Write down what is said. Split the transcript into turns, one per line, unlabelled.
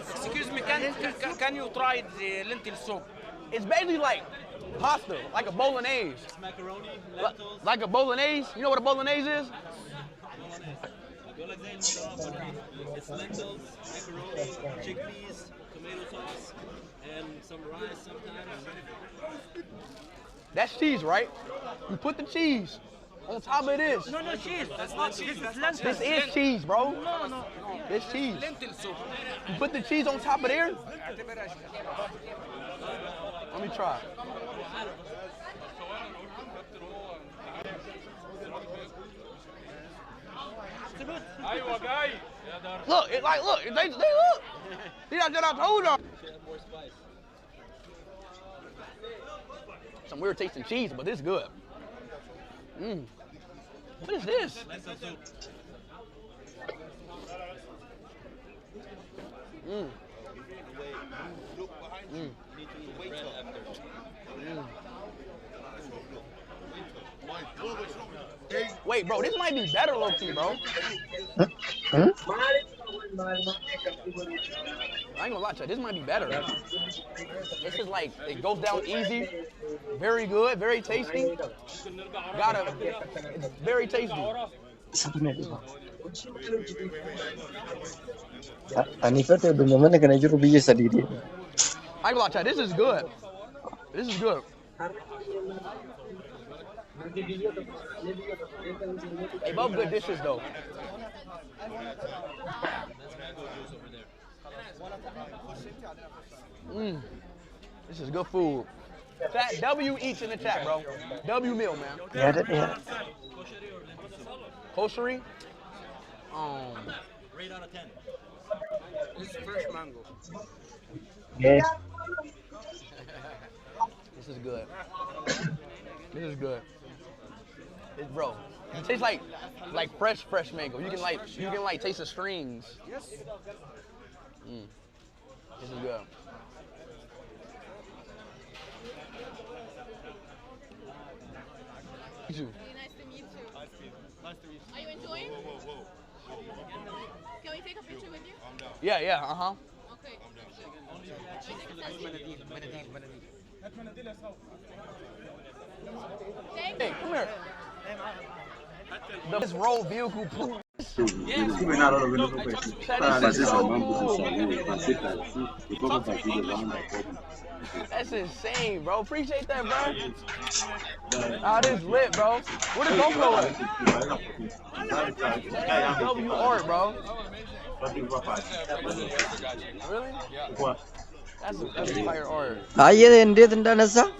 Excuse me, can you try the lentil soup?
It's basically like pasta, like a bolognese.
It's macaroni, lentils.
Like a bolognese. You know what a bolognese is?
It's lentils, macaroni, chickpeas, tomato sauce, and some rice sometimes.
That's cheese, right? You put the cheese on top of this.
No, cheese. That's not cheese. This is lentil.
This is cheese, bro.
No.
It's cheese.
Lentil soup.
You put the cheese on top of there? Let me try. Look, look, they look. See, that's what I told them.
More spice.
Some weird tasting cheese, but this is good. What is this?
Lentil soup.
Wait, bro, this might be better, low-key, bro. I ain't gonna lie to you, this might be better. This is like, it goes down easy, very good, very tasty. It's very tasty.
Hanifa tuh udah mana kena juru biji sendiri.
I ain't gonna lie to you, this is good. This is good. They both good dishes though. This is good food. Chat, W eats in the chat, bro. W meal, man.
Ya ada ya.
Koshery?
Rate out of 10.
This is fresh mango.
Yes.
This is good. This is good. Bro, it tastes like fresh mango. You can taste the strings.
Yes.
This is good. You too.
Nice to meet you.
Nice to meet you.
Are you enjoying? Can we take a picture with you?
Yeah,
Okay. Thank
Hey,
you.
come here. This roll vehicle poop. That is so cool. That's insane, bro. Appreciate that, bro. Ah, this lit, bro. Where the GoPro at? W art, bro. Really? That's fire art.
Ayer dia tenda nasa.